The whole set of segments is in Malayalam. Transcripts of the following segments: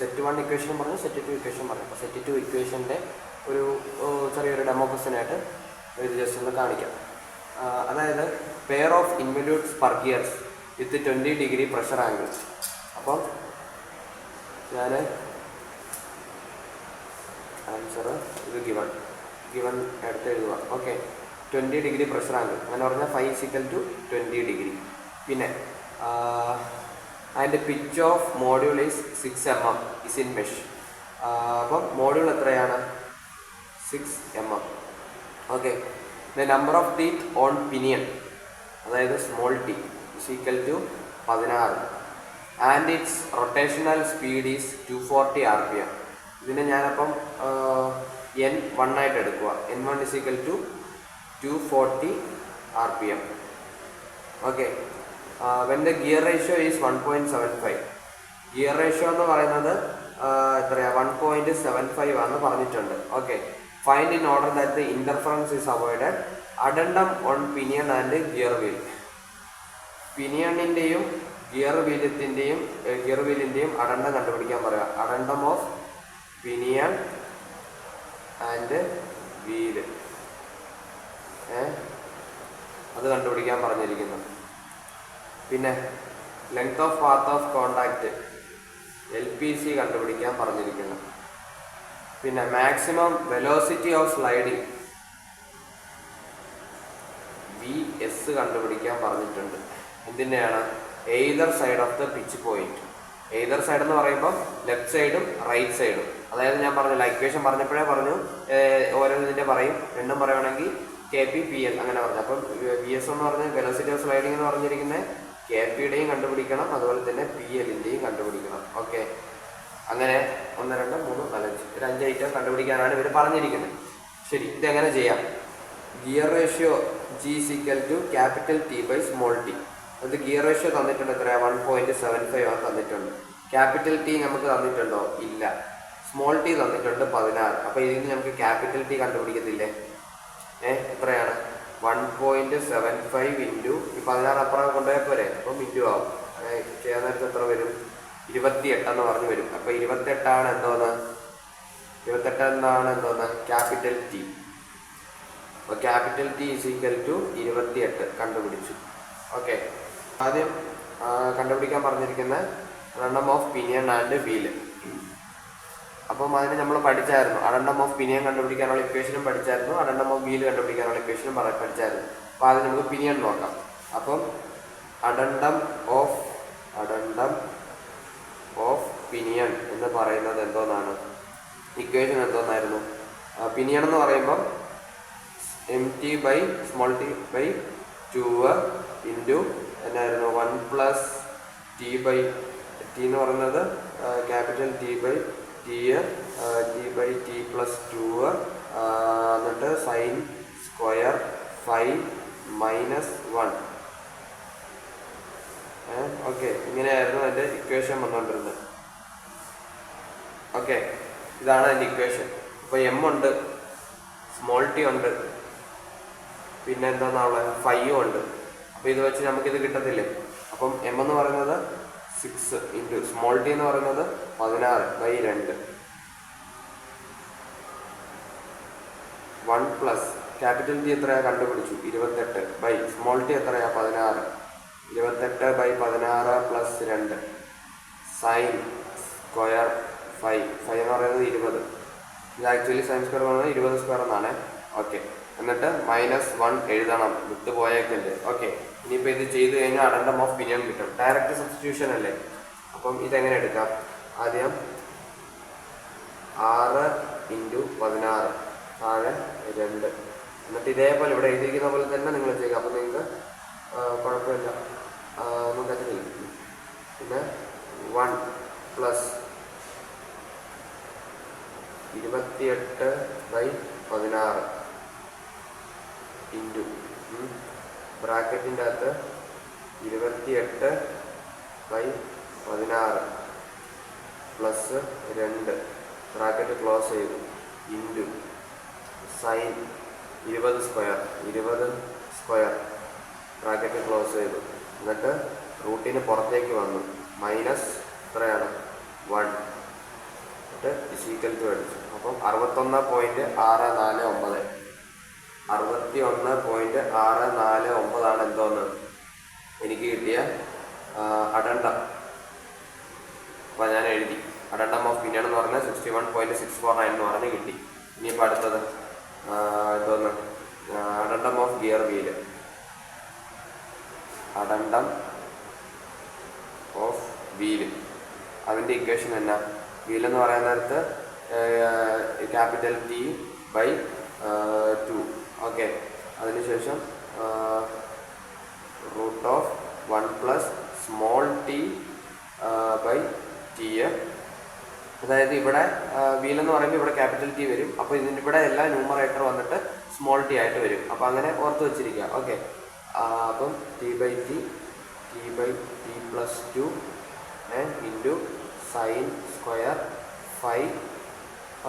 സെറ്റ് 1 ഇക്വേഷൻ പറഞ്ഞു, സെറ്റ് 2 ഇക്വേഷൻ പറഞ്ഞു. അപ്പോൾ സെറ്റ് 2 ഇക്വേഷൻ്റെ ഒരു ചെറിയൊരു ഡെമോ ക്വസ്റ്റനായിട്ട് ഇത് ജസ്റ്റ് ഒന്ന് കാണിക്കാം. അതായത് pair of involutes per gears with 20 degree pressure angle. അപ്പം ഞാൻ ആൻസർ ഇത് ഗിവൺ എടുത്ത് എഴുതുക. ഓക്കെ, 20 ഡിഗ്രി പ്രഷർ ആംഗിൾ അങ്ങനെ പറഞ്ഞാൽ φ = 20 ഡിഗ്രി. പിന്നെ അതിൻ്റെ pitch of module is 6 mm is in mesh. അപ്പം മോഡ്യൂൾ എത്രയാണ്? 6 mm. Okay, the number of teeth on pinion അതായത് small T is equal to 16 and its rotational speed is 240 rpm. ഇതിനെ ഞാനപ്പം N1 ആയിട്ട് എടുക്കുക. N1 = 240 rpm. Okay, when the gear ratio is 1.75. Gear ratio എന്ന് പറയുന്നത് എത്രയാണ്? 1.75 ആണെന്ന് പറഞ്ഞിട്ടുണ്ട്. Okay, find in order that the interference is avoided addendum on pinion and gear wheel. പിനിയണിൻ്റെയും ഗിയർ വീലിൻ്റെയും അഡണ്ടം കണ്ടുപിടിക്കാൻ പറയുക. Addendum of pinion and wheel അത് കണ്ടുപിടിക്കാൻ പറഞ്ഞിരിക്കുന്നു. പിന്നെ length of path of contact LPC കണ്ടുപിടിക്കാൻ പറഞ്ഞിരിക്കുന്നു. പിന്നെ maximum velocity of sliding VS കണ്ടുപിടിക്കാൻ പറഞ്ഞിട്ടുണ്ട്. എന്തിൻ്റെയാണ്? Either side of the pitch point. Either side എന്ന് പറയുമ്പോൾ ലെഫ്റ്റ് സൈഡും റൈറ്റ് സൈഡും. അതായത് ഞാൻ പറഞ്ഞില്ല, ഇക്വേഷൻ പറഞ്ഞപ്പോഴേ പറഞ്ഞു ഓരോ ഇതിൻ്റെ പറയും. രണ്ടും പറയുകയാണെങ്കിൽ KP PL അങ്ങനെ പറഞ്ഞു. അപ്പം VS എന്ന് പറഞ്ഞ് വെലോസിറ്റി ഓഫ് സ്ലൈഡിംഗ് എന്ന് പറഞ്ഞിരിക്കുന്നത് KPയുടെയും കണ്ടുപിടിക്കണം, അതുപോലെ തന്നെ PLൻ്റെയും കണ്ടുപിടിക്കണം. ഓക്കെ, അങ്ങനെ 1 2 3 4 5 ഒരു 5 ഐറ്റം കണ്ടുപിടിക്കാനാണ് ഇവർ പറഞ്ഞിരിക്കുന്നത്. ശരി, ഇതെങ്ങനെ ചെയ്യാം? Gear ratio G = T/t. അത് ഗിയർ റേഷ്യോ തന്നിട്ടുണ്ട് എത്രയാണ്? 1.75 ആണ് തന്നിട്ടുണ്ട്. ക്യാപിറ്റൽ T നമുക്ക് തന്നിട്ടുണ്ടോ? ഇല്ല. സ്മോൾ ടി തന്നിട്ടുണ്ട് 16. അപ്പോൾ ഇതിൽ നിന്ന് നമുക്ക് ക്യാപിറ്റൽ T കണ്ടുപിടിക്കത്തില്ലേ? എത്രയാണ്? 1.75 ഇൻറ്റു ഈ 16 അപ്പുറം കൊണ്ടുപോയാൽ പോരെ. അപ്പം ഇൻറ്റു ആവും. ചെയ്യാൻ നേരത്തെ എത്ര വരും? 28 എന്ന് പറഞ്ഞു വരും. അപ്പോൾ 28 എന്തോന്ന്? Capital T. അപ്പോൾ ക്യാപിറ്റൽ T = 28 കണ്ടുപിടിച്ചു. ഓക്കെ, ആദ്യം കണ്ടുപിടിക്കാൻ പറഞ്ഞിരിക്കുന്ന അഡൻഡം ഓഫ് പിനിയൻ ആൻഡ് വീല്. അപ്പം അതിന് നമ്മൾ പഠിച്ചായിരുന്നു. അഡൻഡം ഓഫ് പിനിയൻ കണ്ടുപിടിക്കാനുള്ള ഇക്വേഷനും പഠിച്ചായിരുന്നു, അഡൻഡം ഓഫ് വീല് കണ്ടുപിടിക്കാനുള്ള ഇക്വേഷനും പഠിച്ചായിരുന്നു. അപ്പോൾ ആദ്യം നമുക്ക് പിനിയൻ നോക്കാം. അപ്പം അഡൻഡം ഓഫ് പിനിയൻ എന്ന് പറയുന്നത് എന്തോന്നാണ്? ഇക്വേഷൻ എന്തോന്നായിരുന്നു? പിനിയൻ എന്ന് പറയുമ്പം MT/t/2 ഇൻറ്റു എന്നായിരുന്നു? 1+T/t എന്ന് പറയുന്നത് ക്യാപിറ്റൽ T/t+2 എന്നിട്ട് sin സ്ക്വയർ φ -1. ഓക്കെ, ഇങ്ങനെയായിരുന്നു അതിൻ്റെ ഇക്വേഷൻ വന്നുകൊണ്ടിരുന്നത്. ഓക്കെ, ഇതാണ് അതിൻ്റെ ഇക്വേഷൻ. അപ്പോൾ M ഉണ്ട്, സ്മോൾ ടി ഉണ്ട്, പിന്നെ എന്താണെന്നുള്ളത് ഫൈയും ഉണ്ട്. അപ്പോൾ ഇത് വെച്ച് നമുക്കിത് കിട്ടത്തില്ലേ? അപ്പം M എന്ന് പറയുന്നത് 6 ഇൻറ്റു സ്മോൾ ടി എന്ന് പറയുന്നത് 16/2 1 പ്ലസ് ക്യാപിറ്റൽ T എത്രയാണ് കണ്ടുപിടിച്ചു? 28 സ്മോൾ ടി എത്രയാണ്? 16. 28/16 പ്ലസ് 2 സൈൻ സ്ക്വയർ φ എന്ന് പറയുന്നത് 20. ഇത് ആക്ച്വലി സൈൻ സ്ക്വയർ പറയുന്നത് 20 സ്ക്വയർ എന്നാണ്. ഓക്കെ, എന്നിട്ട് -1 എഴുതണം, വിട്ട് പോയേക്കല്ലേ. ഓക്കെ, ഇനിയിപ്പോൾ ഇത് ചെയ്ത് കഴിഞ്ഞാൽ അഡൻഡം ഓഫ് പിനിയൻ കിട്ടും. ഡയറക്റ്റ് സബ്സ്റ്റിറ്റ്യൂഷൻ അല്ലേ. അപ്പം ഇതെങ്ങനെ എടുക്കാം? ആദ്യം 6 ഇൻറ്റു 16 താഴെ 2 എന്നിട്ട് ഇതേപോലെ ഇവിടെ എഴുതിയിരിക്കുന്ന പോലെ തന്നെ നിങ്ങൾ ചെയ്യുക. അപ്പം നിങ്ങൾക്ക് കുഴപ്പമില്ല, ഒന്നും തെറ്റില്ല. പിന്നെ 1 പ്ലസ് 28/16 ഇൻറ്റു ബ്രാക്കറ്റിൻ്റെ അകത്ത് 28/16 പ്ലസ് 2 ബ്രാക്കറ്റ് ക്ലോസ് ചെയ്തു into sine 20 square bracket close ചെയ്തു. എന്നിട്ട് റൂട്ടിന് പുറത്തേക്ക് വന്നു മൈനസ് എത്രയാണ്? 1 എന്നിട്ട് ഇസീക്കൽ ടു അടിച്ചു. അപ്പം 61.649 61.649 എന്തോന്ന് എനിക്ക് കിട്ടിയ അഡണ്ടം. അപ്പോൾ ഞാൻ എഴുതി അഡണ്ടം ഓഫ് പിനിയൺ എന്ന് പറഞ്ഞാൽ 61.649 എന്ന് പറഞ്ഞ് കിട്ടി. ഇനിയിപ്പോൾ അടുത്തത് എന്തോന്ന് addendum of gear wheel. Addendum of wheel അതിൻ്റെ ഇക്വേഷൻ എന്നാ? വീലെന്ന് പറയുന്ന നേരത്ത് ക്യാപിറ്റൽ T ബൈ 2. ഓക്കെ, അതിനുശേഷം root of 1 plus small t by T. അതായത് ഇവിടെ വീലെന്ന് പറയുമ്പോൾ ഇവിടെ ക്യാപിറ്റൽ T വരും. അപ്പോൾ ഇതിൻ്റെ ഇവിടെ എല്ലാ ന്യൂമറേറ്റർ വന്നിട്ട് സ്മോൾ t ആയിട്ട് വരും. അപ്പോൾ അങ്ങനെ ഓർത്ത് വെച്ചിരിക്കുക. ഓക്കെ, അപ്പം T by T plus 2 into sine square 5.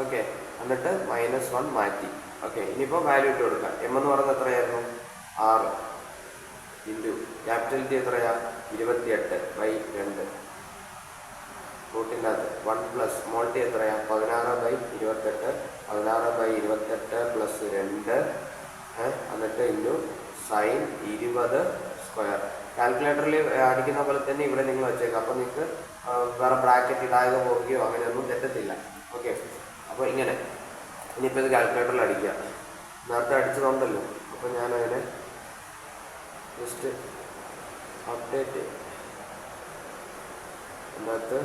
Okay, എന്നിട്ട് -1 മാറ്റി. ഓക്കെ, ഇനിയിപ്പോൾ വാല്യൂ ഇട്ട് കൊടുക്കാം. എം എന്ന് പറയുന്നത് എത്രയായിരുന്നു? 6 ഇൻറ്റു ക്യാപിറ്റൽ T എത്രയാ? 28/2. റൂട്ടിൻ്റെ അകത്ത് 1 പ്ലസ് സ്മോൾ t എത്രയാ? 16/28. 16/28 പ്ലസ് 2 എന്നിട്ട് ഇൻറ്റു സൈൻ 20 സ്ക്വയർ. കാൽക്കുലേറ്ററിൽ അടിക്കുന്ന പോലെ തന്നെ ഇവിടെ നിങ്ങൾ വെച്ചേക്കാം. അപ്പോൾ നിങ്ങൾക്ക് വേറെ ബ്രാക്കറ്റ് ഇടാതെ പോവുകയോ അങ്ങനെയൊന്നും തെറ്റത്തില്ല. ഓക്കെ, അപ്പോൾ ഇങ്ങനെ ഇനിയിപ്പോൾ ഇത് കാൽക്കുലേറ്ററിൽ അടിക്കുക. നേരത്തെ അടിച്ചതുണ്ടല്ലോ, അപ്പോൾ ഞാനതിനെ ജസ്റ്റ് അപ്ഡേറ്റ്. ഇതിൻ്റെ അകത്ത്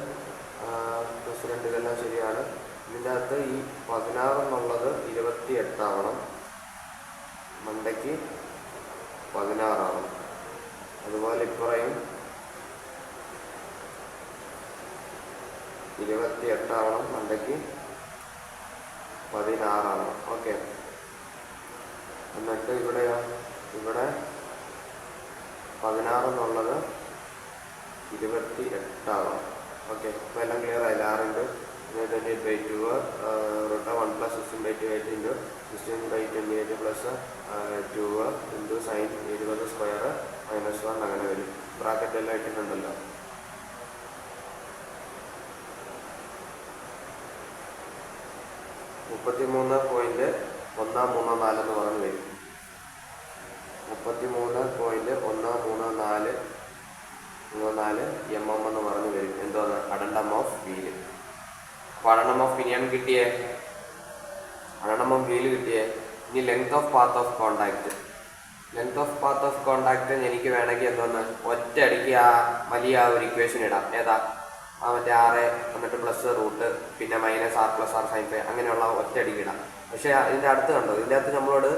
പ്രസിഡന്റ് ഇതെല്ലാം ശരിയാണ്. ഇതിൻ്റെ അകത്ത് ഈ 16 എന്നുള്ളത് 28 ആവണം, മണ്ടയ്ക്ക് 16 ആവണം. അതുപോലെ ഇപ്പറയും 28 ആവണം, മണ്ടയ്ക്ക് 16 ആവണം. ഓക്കെ, എന്നിട്ട് ഇവിടെ 16 എന്നുള്ളത് 28 ആവണം. ഓക്കെ, അപ്പോൾ എല്ലാം ക്ലിയർ ആയില്ല. 6 28/2 root 1 plus 16/28 into 16/28 plus 2 into sine 20 square -1 അങ്ങനെ വരും. ബ്രാക്കറ്റ് എല്ലാം ഇട്ടിട്ടുണ്ടല്ലോ. (33.134) എന്ന് പറഞ്ഞ് വരും. 33.134 mm എന്ന് പറഞ്ഞ് വരും. എന്തോന്ന്? Addendum of wheel. അപ്പോൾ അഡണ്ടം ഓഫ് പിനിയൺ കിട്ടിയേ, അഡണ്ടം ഓഫ് വീല് കിട്ടിയേ. ഇനി length of path of contact. Length of path of contact എനിക്ക് വേണമെങ്കിൽ എന്തോന്ന് ഒറ്റ അടിക്ക് വലിയ ഒരു ഇക്വേഷൻ ഇടാം. ഏതാ? മറ്റേ 6 എന്നിട്ട് പ്ലസ് റൂട്ട് പിന്നെ -r+r sin φ അങ്ങനെയുള്ള ഒറ്റ അടിക്ക് ഇടാം. പക്ഷേ ഇതിൻ്റെ അടുത്ത് കണ്ടോ, ഇതിൻ്റെ അകത്ത് നമ്മളോട്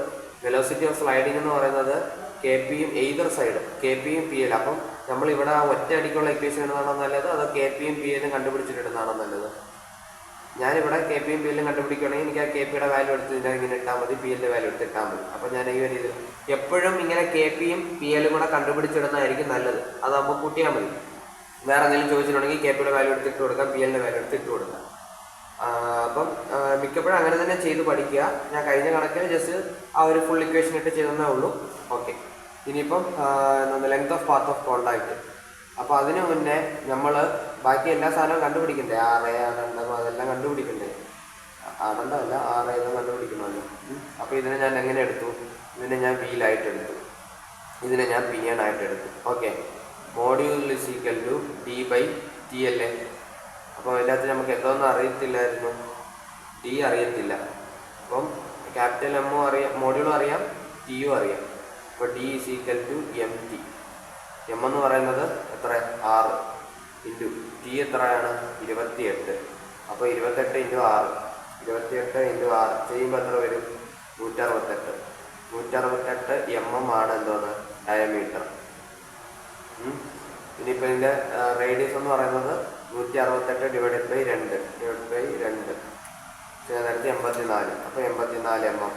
വെലോസിറ്റി ഓഫ് സ്ലൈഡിംഗ് എന്ന് പറയുന്നത് KPയും എയ്തർ സൈഡ് KPയും PL. അപ്പം നമ്മളിവിടെ ഒറ്റ അടിക്കുള്ള ഇക്വേഷൻ ഇടുന്നതാണോ നല്ലത്, അതോ KPയും PLും കണ്ടുപിടിച്ചിട്ട് ഇടുന്നതാണോ നല്ലത്? ഞാനിവിടെ KPയും PLും കണ്ടുപിടിക്കുകയാണെങ്കിൽ എനിക്ക് ആ KPയുടെ വാല്യൂ എടുത്ത് ഇതിൻ്റെ ഇങ്ങനെ ഇട്ടാൽ മതി, PLന്റെ വാല്യൂ എടുത്ത് ഇട്ടാൽ മതി. അപ്പം ഞാൻ ഈ ഒരു രീതിയിൽ എപ്പോഴും ഇങ്ങനെ KPയും PLും കൂടെ കണ്ടുപിടിച്ചിടുന്നതായിരിക്കും നല്ലത്. അതാകുമ്പോൾ കൂട്ടിയാൽ മതി. വേറെ എന്തെങ്കിലും ചോദിച്ചിട്ടുണ്ടെങ്കിൽ KPയുടെ വാല്യൂ എടുത്ത് ഇട്ട് കൊടുക്കാം, PLന്റെ വാല്യൂ എടുത്ത് ഇട്ട് കൊടുക്കാം. അപ്പം മിക്കപ്പോഴും അങ്ങനെ തന്നെ ചെയ്ത് പഠിക്കുക. ഞാൻ കഴിഞ്ഞ കണക്കിന് ജസ്റ്റ് ആ ഒരു ഫുൾ ഇക്വേഷൻ ഇട്ട് ചെയ്തേ ഉള്ളൂ. ഓക്കെ, ഇനിയിപ്പം length of path of contact. അപ്പോൾ അതിന് മുന്നേ നമ്മൾ ബാക്കി എല്ലാ സാധനവും കണ്ടുപിടിക്കണ്ടേ? അഡണ്ടം അതെല്ലാം കണ്ടുപിടിക്കണ്ടേ? അഡണ്ടമല്ല, ഇതും കണ്ടുപിടിക്കണമല്ലോ. അപ്പോൾ ഇതിനെ ഞാൻ എങ്ങനെ എടുത്തു? ഇതിനെ ഞാൻ വീലായിട്ട് എടുത്തു, ഇതിനെ ഞാൻ പിനിയൺ ആയിട്ട് എടുത്തു. ഓക്കെ, മോഡ്യൂൾ = D/T അല്ലേ? അപ്പോൾ അതിൻ്റെ അകത്ത് നമുക്ക് എന്തോന്നും അറിയത്തില്ലായിരുന്നു, T അറിയത്തില്ല. അപ്പം ക്യാപിറ്റൽ M അറിയാം, മോഡ്യൂളും അറിയാം, Tയും അറിയാം. അപ്പോൾ D = MT. M എന്ന് പറയുന്നത് എത്ര? 6 ഇൻറ്റു T എത്രയാണ്? 28. അപ്പോൾ 28 × 6, 28 × 6 ചെയ്യുമ്പോൾ എത്ര വരും? 168. 168 mm ആണ് എന്തോന്ന് ഡയമീറ്റർ. ഇനിയിപ്പോൾ ഇതിൻ്റെ റേഡിയസ് എന്ന് പറയുന്നത് 168 / 2 നേരത്തെ 84. അപ്പോൾ 84 mm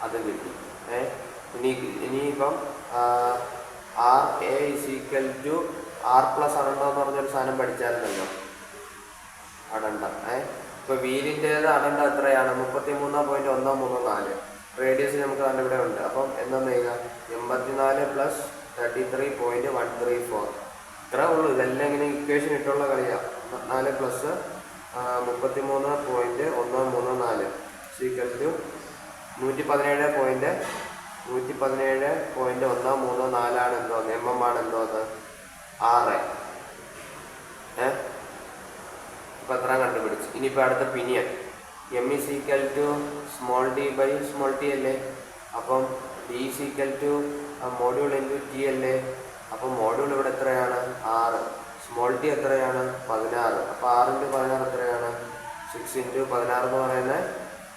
അത് കിട്ടി. ഇനിയിപ്പം RA = R+ അഡണ്ടം എന്ന് പറഞ്ഞൊരു സാധനം പഠിച്ചായിരുന്നല്ലോ, അഡണ്ടം. ഇപ്പോൾ വീലിൻ്റേത് അഡണ്ടം എത്രയാണ്? 33.134. റേഡിയസ് നമുക്ക് നല്ല ഇവിടെ ഉണ്ട്. അപ്പം എന്താണെന്ന് എഴുതാം? 84 + 33.134. ഇത്രേ ഉള്ളൂ. ഇതെല്ലാം ഇങ്ങനെ ഇക്വേഷൻ ഇട്ടുള്ള കളിയാണ്. 4 + 33.134 സീക്വൽ ടു 117.134 ആണ് എന്തോന്ന് MM ആണ് എന്തോന്ന് 6. ഇപ്പം എത്ര കണ്ടുപിടിച്ച്. ഇനിയിപ്പോൾ അടുത്ത pinion M is equal to small d by small t അല്ലേ. അപ്പം D is equal to module into T അല്ലേ. അപ്പം മോഡ്യൂൾ ഇവിടെ എത്രയാണ് 6, സ്മോൾ ടി എത്രയാണ് 16. അപ്പോൾ 6 × 16 എത്രയാണ് 6 × 16 എന്ന് പറയുന്നത്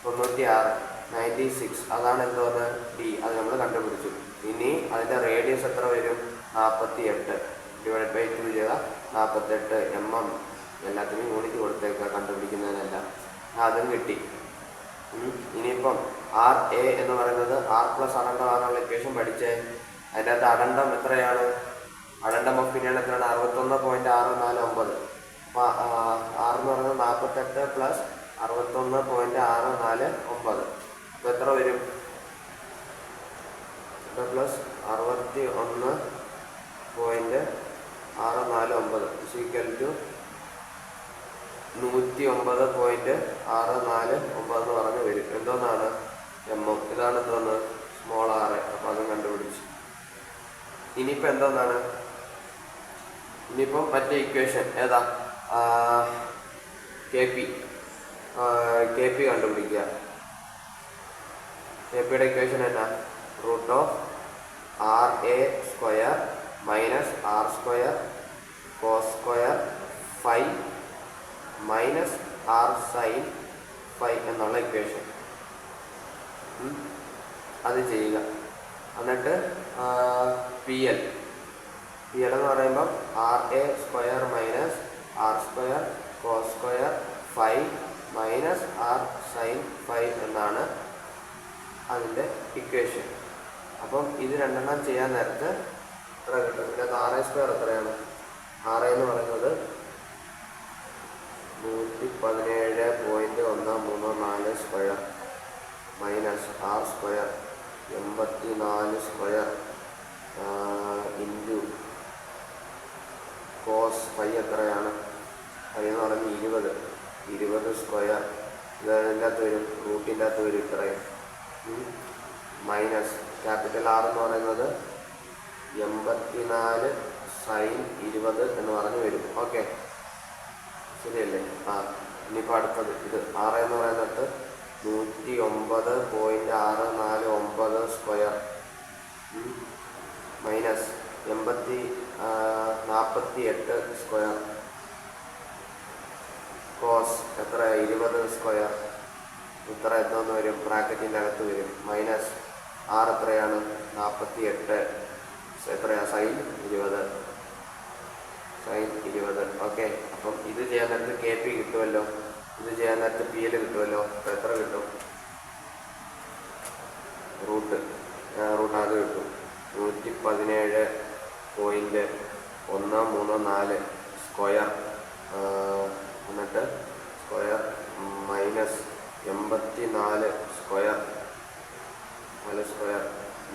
96, 96. അതാണ് എന്തോന്ന് ഡി. അത് നമ്മൾ കണ്ടുപിടിച്ചു. ഇനി അതിൻ്റെ റേഡിയസ് എത്ര വരും 48 /2 ചെയ്താൽ 48 MM. എല്ലാത്തിനും യൂണിറ്റ് കൊടുത്തേക്കുക കണ്ടുപിടിക്കുന്നതിനല്ല. അതും കിട്ടി. ഇനിയിപ്പം RA എന്ന് പറയുന്നത് R + അഡണ്ടമാണെന്നുള്ള ഇക്വേഷൻ പഠിച്ചേ. അതിൻ്റെ അകത്ത് അഡണ്ടം എത്രയാണ്, അഡണ്ടം ഓഫ് പിനിയൻ എത്രയാണ് 61.649. അപ്പോൾ R എന്ന് പറയുന്നത് 48 + 61.649. അപ്പോൾ എത്ര വരും പ്ലസ് 61.649 ഈക്വൽ ടു 109.649 എന്ന് പറഞ്ഞു വരും. എന്തോന്നാണ് MM. ഇതാണ് എന്തോന്ന് സ്മോൾ r. അപ്പം അതും കണ്ടുപിടിച്ചു. ഇനിയിപ്പോൾ എന്തോന്നാണ്, ഇനിയിപ്പം മറ്റേ ഇക്വേഷൻ ഏതാ KP കണ്ടുപിടിക്കുക. KPയുടെ ഇക്വേഷൻ എന്നാ √RA² - R² cos² phi minus R sin phi എന്നുള്ള ഇക്വേഷൻ. അത് ചെയ്യുക. എന്നിട്ട് PL എന്ന് പറയുമ്പം RA² - R² cos² phi minus R sin phi എന്നാണ് അതിൻ്റെ ഇക്വേഷൻ. അപ്പം ഇത് രണ്ടെണ്ണം ചെയ്യാൻ നേരത്ത് എത്ര കിട്ടും. ഇതിനകത്ത് RA² എത്രയാണ്, RA എന്ന് പറയുന്നത് 117.134² minus R² 84² into cos pi എത്രയാണ്, പൈ എന്ന് പറഞ്ഞാൽ 20² ഇതിൻ്റെ അകത്ത് വരും, റൂട്ടിൻ്റെ അകത്ത് വരും ഇത്രയും, മൈനസ് ക്യാപിറ്റൽ R എന്ന് പറയുന്നത് 84 sin 20 എന്ന് പറഞ്ഞു വരും. ഓക്കെ, ശരിയല്ലേ. ഇനിയിപ്പോൾ അടുത്തത് ഇത് R എന്ന് പറയുന്നിടത്ത് 109.649² മൈനസ് 48² കോസ് എത്ര 20² ഇത്ര എന്തോന്ന് വരും, ബ്രാക്കറ്റിൻ്റെ അകത്ത് വരും, മൈനസ് R എത്രയാണ് 48 എത്രയാണ് sin 20. ഓക്കെ. അപ്പം ഇത് ചെയ്യാൻ നേരത്ത് KP കിട്ടുമല്ലോ, ഇത് ചെയ്യാൻ നേരത്ത് PL കിട്ടുമല്ലോ. അപ്പം എത്ര കിട്ടും, റൂട്ട് അത് കിട്ടും 117.134² എന്നിട്ട് square minus 84²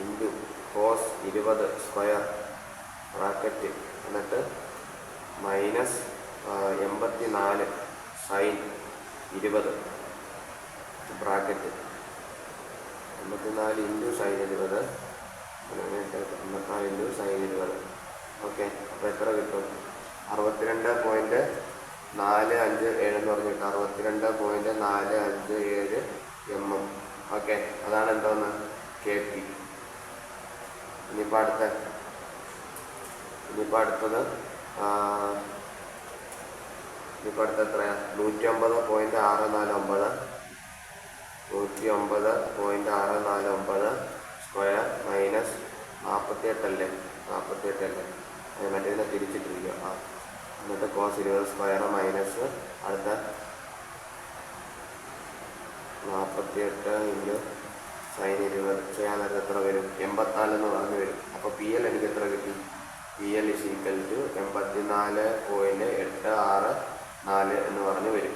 into cos 20² bracket എന്നിട്ട് minus 84 sin 20 bracket 84 into sin 20 54 into sin 20. Okay, അപ്പോൾ എത്ര കിട്ടും 62.457 എന്ന് പറഞ്ഞിട്ട് 62.457 MM. ഓക്കെ, അതാണ് എന്തോന്ന് KP. ഇനിയിപ്പോൾ അടുത്തത് എത്രയാണ് 109.649 സ്ക്വയർ മൈനസ് 48 അല്ലേ മറ്റേതിനെ തിരിച്ചിട്ടിരിക്കുക. എന്നിട്ട് കോസ് 20² മൈനസ് അടുത്ത 48 ഇൻറ്റു sin 20 ചെയ്യാൻ നേരത്തെ എത്ര വരും 84 എന്ന് പറഞ്ഞു വരും. അപ്പോൾ PL എനിക്ക് എത്ര കിട്ടി, PL = 84.864 എന്ന് പറഞ്ഞു വരും.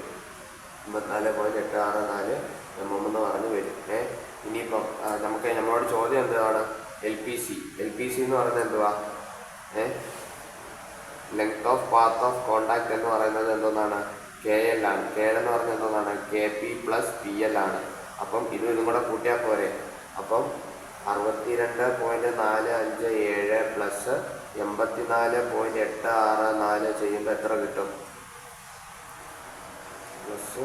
84.864 MM എന്ന് പറഞ്ഞു വരും. ഇനിയിപ്പം നമ്മളോട് ചോദ്യം എന്താണ്, LPC എന്ന് പറയുന്നത് എന്തുവാ, length of path of contact എന്ന് പറയുന്നത് എന്തോന്നാണ് കെ എൽ ആണ്. കെ എൽ എന്ന് പറഞ്ഞാൽ എന്താണ്? K P plus P L ആണ്. അപ്പം ഇതും കൂടെ കൂട്ടിയാൽ പോരെ. അപ്പം 62.457 പ്ലസ് 84.864 ചെയ്യുമ്പോൾ എത്ര കിട്ടും? പ്ലസ്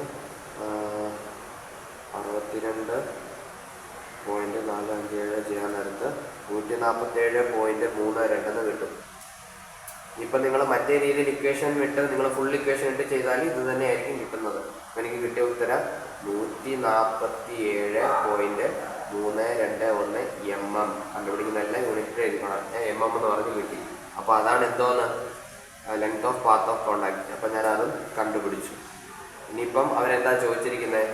62.457 ചെയ്യാൻ നേരത്ത് 147.32 കിട്ടും. ഇപ്പം നിങ്ങൾ മറ്റേ രീതിയിൽ ഇക്വേഷൻ വിട്ട് നിങ്ങൾ ഫുൾ ഇക്വേഷൻ ഇട്ട് ചെയ്താൽ ഇത് തന്നെയായിരിക്കും കിട്ടുന്നത്. അപ്പം എനിക്ക് കിട്ടിയ ഉത്തരം 147.321 mm. കണ്ടുപിടിക്കുന്ന എല്ലാം യൂണിറ്റ് എഴുതിക്കണം. MM എന്ന് പറഞ്ഞ് കിട്ടി. അപ്പോൾ അതാണ് എന്തോന്ന്? Length of path of contact. അപ്പം ഞാൻ അതും കണ്ടുപിടിച്ചു. ഇനിയിപ്പം അവരെന്താ ചോദിച്ചിരിക്കുന്നത്?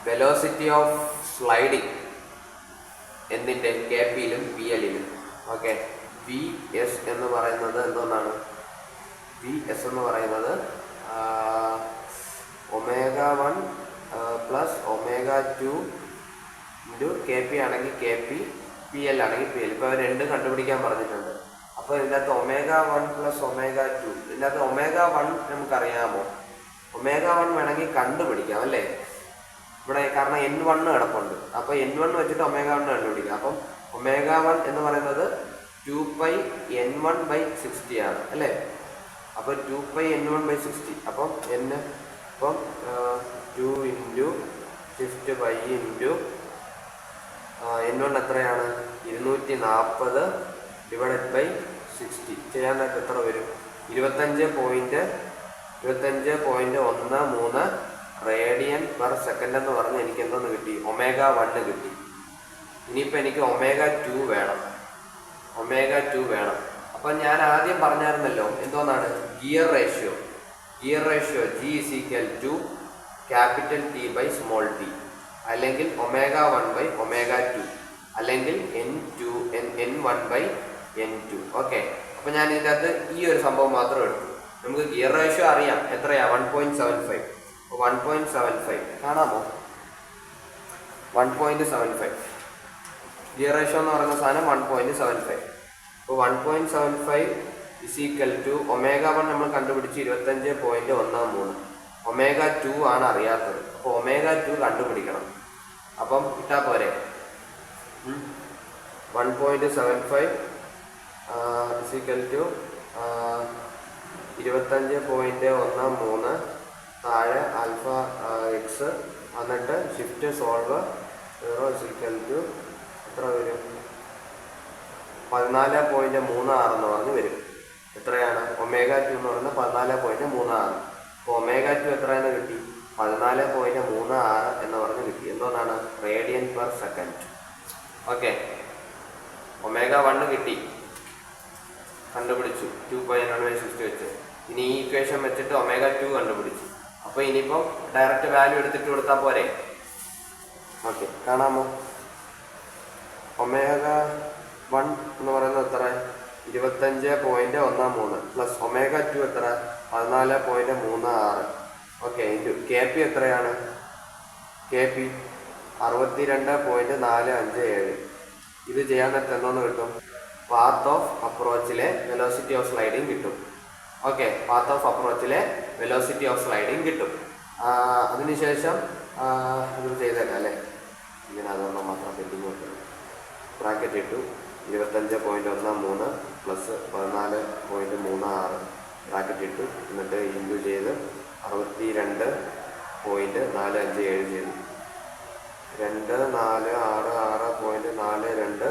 വെലോസിറ്റി ഓഫ് സ്ലൈഡിങ് എന്തിൻ്റെ? കെ പിയിലും പി എല്ലിലും. ഓക്കെ, വി എസ് എന്ന് പറയുന്നത് എന്തോന്നാണ്? വി എസ് എന്ന് പറയുന്നത് ω1 പ്ലസ് ω2 ഇൻറ്റു കെ പി ആണെങ്കിൽ കെ പി, പി എൽ ആണെങ്കിൽ പി എൽ. ഇപ്പോൾ അവർ രണ്ടും കണ്ടുപിടിക്കാൻ പറഞ്ഞിട്ടുണ്ട്. അപ്പോൾ ഇതിനകത്ത് ω1 പ്ലസ് ω2, ഇതിനകത്ത് ω1 നമുക്കറിയാമോ? ω1 വേണമെങ്കിൽ കണ്ടുപിടിക്കാം അല്ലേ? ഇവിടെ കാരണം N1 കിടപ്പുണ്ട്. അപ്പോൾ N1 വെച്ചിട്ട് ω1 കണ്ടുപിടിക്കാം. അപ്പം ω1 എന്ന് പറയുന്നത് 2πN1/60 ആണ് അല്ലേ? അപ്പോൾ 2πN1/60. അപ്പം ഇപ്പം 2 ഇൻറ്റു 50 ഇൻറ്റു N1 എത്രയാണ്? 240/60 ചെയ്യാൻ നേരത്തെ എത്ര വരും? 25.13 റേഡിയൻ പെർ സെക്കൻഡ് എന്ന് പറഞ്ഞ് എനിക്ക് എന്തോന്ന് കിട്ടി? ω1 കിട്ടി. ഇനിയിപ്പോൾ എനിക്ക് ω2 വേണം. ω2 വേണം. അപ്പം ഞാൻ ആദ്യം പറഞ്ഞായിരുന്നല്ലോ എന്തോന്നാണ്? Gear ratio. Gear ratio G = T/t അല്ലെങ്കിൽ ω1/ω2 അല്ലെങ്കിൽ N1/N2. ഓക്കെ, അപ്പം ഞാൻ ഇതിൻ്റെ അകത്ത് ഈ ഒരു സംഭവം മാത്രം എടുത്തു. നമുക്ക് ഗിയർ റേഷ്യോ അറിയാം. എത്രയാ? 1.75. 1.75 കാണാമോ? 1.75 ഗിയർ റേഷ്യോ എന്ന് പറയുന്ന സാധനം 1.75. അപ്പോൾ 1.75 = ω1 നമ്മൾ കണ്ടുപിടിച്ച് 25.13. ω2 ആണ് അറിയാത്തത്. അപ്പോൾ ω2 കണ്ടുപിടിക്കണം. അപ്പം ഇട്ടാ പോരെ. 1.75 = 25.13 താഴെ ആൽഫ എക്സ് എന്നിട്ട് ഷിഫ്റ്റ് സോൾവ് 0 = എത്ര വരും? 14.36 എന്ന് പറഞ്ഞ് വരും. എത്രയാണ്? ω2 എന്ന് പറയുന്നത് 14.36. അപ്പോൾ ω2 എത്രയെന്ന് കിട്ടി? 14.36 എന്ന് പറഞ്ഞ് കിട്ടി. എന്തോന്നാണ്? Radian per second. ഓക്കെ, ω1 കിട്ടി, കണ്ടുപിടിച്ചു 2πN1/60 വെച്ച്. ഇനി ഈ ഇക്വേഷൻ വെച്ചിട്ട് ω2 കണ്ടുപിടിച്ചു. അപ്പോൾ ഇനിയിപ്പം ഡയറക്റ്റ് വാല്യൂ എടുത്തിട്ട് കൊടുത്താൽ പോരെ. ഓക്കെ, കാണാമോ? ω1 എന്ന് പറയുന്നത് എത്ര? 25.13 പ്ലസ് ω2 എത്ര? 14.36. ഓക്കെ, ഇൻറ്റു കെ പി എത്രയാണ്? K P 62.457. ഇത് ചെയ്യാൻ നേരത്തെ എന്തോന്ന് കിട്ടും? പാത്ത് ഓഫ് അപ്രോച്ചിലെ വെലോസിറ്റി ഓഫ് സ്ലൈഡിങ് കിട്ടും. ഓക്കെ, പാത്ത് ഓഫ് അപ്രോച്ചിലെ വെലോസിറ്റി ഓഫ് സ്ലൈഡിങ് കിട്ടും. അതിനുശേഷം ഇത് ചെയ്തേക്കാം അല്ലേ? ഇങ്ങനെ അതൊന്നും മാത്രം പെൻഡിങ് കൊടുക്കും. ബ്രാക്കറ്റ് ഇട്ടു. 25.13 പ്ലസ് 14.36 ബ്രാക്കറ്റ് ഇട്ടു. എന്നിട്ട് ഇൻറ്റു ചെയ്ത് 62.457 ചെയ്തു. 2466.42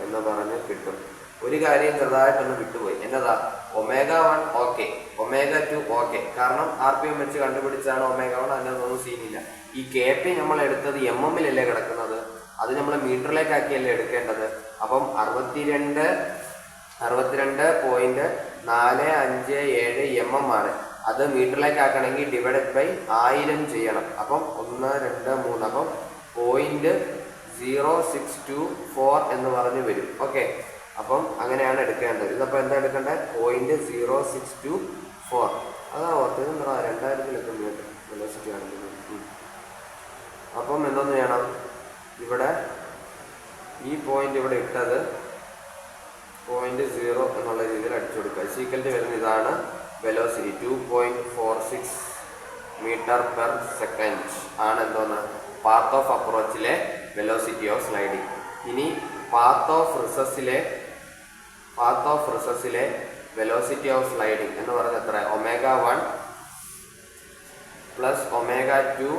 എന്ന് പറഞ്ഞ് കിട്ടും. ഒരു കാര്യം ചെറുതായിട്ടൊന്ന് വിട്ടുപോയി. എന്നതാ? ω1 ഓക്കെ, ω2 ഓക്കെ. കാരണം RPM വെച്ച് കണ്ടുപിടിച്ചാണ് ω1. അതിനൊന്നും സീനില്ല. ഈ കെ പി നമ്മൾ എടുത്തത് MM-ലല്ലേ കിടക്കുന്നത്? അത് നമ്മൾ മീറ്ററിലേക്കാക്കിയല്ലേ എടുക്കേണ്ടത്. അപ്പം 62.457 mm ആണ്. അത് മീറ്ററിലേക്കാക്കണമെങ്കിൽ /1000 ചെയ്യണം. അപ്പം 1 2 3 അപ്പം 0.0624 എന്ന് പറഞ്ഞ് വരും. ഓക്കെ, അപ്പം അങ്ങനെയാണ് എടുക്കേണ്ടത്. ഇതപ്പോൾ എന്താ എടുക്കേണ്ടത്? 0.0624. അതാ ഓർത്തത്. 2000 വെലോസിറ്റി കാണിക്കുന്നത്. അപ്പം എന്തോന്ന് ചെയ്യണം? ഇവിടെ ഈ പോയിന്റ് ഇവിടെ ഇട്ടത് 0.0 എന്നുള്ള രീതിയിൽ അടിച്ചു കൊടുക്കുക. സീക്വൽറ്റ് വരുന്ന ഇതാണ്. വെലോസിറ്റി 2.46 മീറ്റർ പെർ സെക്കൻഡ് ആണ് എന്തോന്ന് പാത്ത് ഓഫ് അപ്രോച്ചിലെ വെലോസിറ്റി ഓഫ് സ്ലൈഡിങ്. ഇനി പാത്ത് ഓഫ് റിസസിലെ വെലോസിറ്റി ഓഫ് സ്ലൈഡിങ് എന്ന് പറയുന്നത് എത്ര? ω1 പ്ലസ് ω2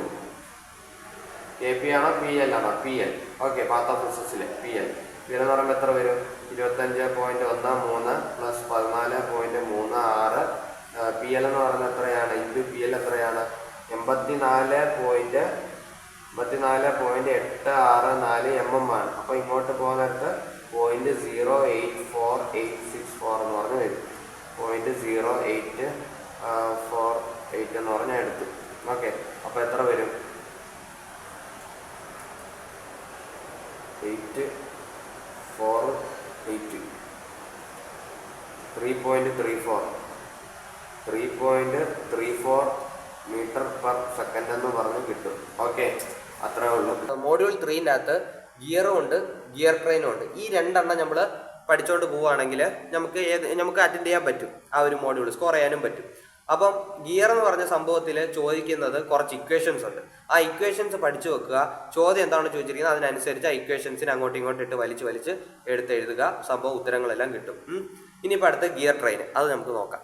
kp ആണോ PL ആണോ? PL. ഓക്കെ, പാത്ത് ഓഫ് റിസസിലെ PL എന്ന് പറയുമ്പോൾ എത്ര വരും? 25.13 പ്ലസ് 14.36. PL എന്ന് പറയുന്നത് എത്രയാണ്? ഇൻറ്റു PL എത്രയാണ്? 84.864 mm ആണ്. അപ്പോൾ ഇങ്ങോട്ട് പോകുന്നിടത്ത് 0.084864 എന്ന് പറഞ്ഞ് വരും. 0.0848 എന്ന് പറഞ്ഞാൽ എടുത്തു. ഓക്കെ, അപ്പോൾ എത്ര വരും? 848 3.34 മീറ്റർ പെർ സെക്കൻഡ് എന്ന് പറഞ്ഞ് കിട്ടും. ഓക്കെ, അത്രേ ഉള്ളൂ. മോഡ്യൂൾ 3ൻ്റെ അകത്ത് ഗിയറും ഉണ്ട്, ഗിയർ ട്രെയിനും ഉണ്ട്. ഈ രണ്ടെണ്ണം നമ്മൾ പഠിച്ചുകൊണ്ട് പോവുകയാണെങ്കിൽ നമുക്ക് അറ്റൻഡ് ചെയ്യാൻ പറ്റും. ആ ഒരു മോഡ്യൂൾ സ്കോർ ചെയ്യാനും പറ്റും. അപ്പം ഗിയർ എന്ന് പറഞ്ഞ സംഭവത്തിൽ ചോദിക്കുന്നത് കുറച്ച് ഇക്വേഷൻസ് ഉണ്ട്. ആ ഇക്വേഷൻസ് പഠിച്ചു വെക്കുക. ചോദ്യം എന്താണെന്ന് ചോദിച്ചിരിക്കുന്നത് അതിനനുസരിച്ച് ആ ഇക്വേഷൻസിന് അങ്ങോട്ടും ഇങ്ങോട്ടും ഇട്ട് വലിച്ച് എടുത്ത് എഴുതുക. സംഭവം ഉത്തരങ്ങളെല്ലാം കിട്ടും. ഇനിയിപ്പോൾ അടുത്ത് ഗിയർ ട്രെയിൻ, അത് നമുക്ക് നോക്കാം.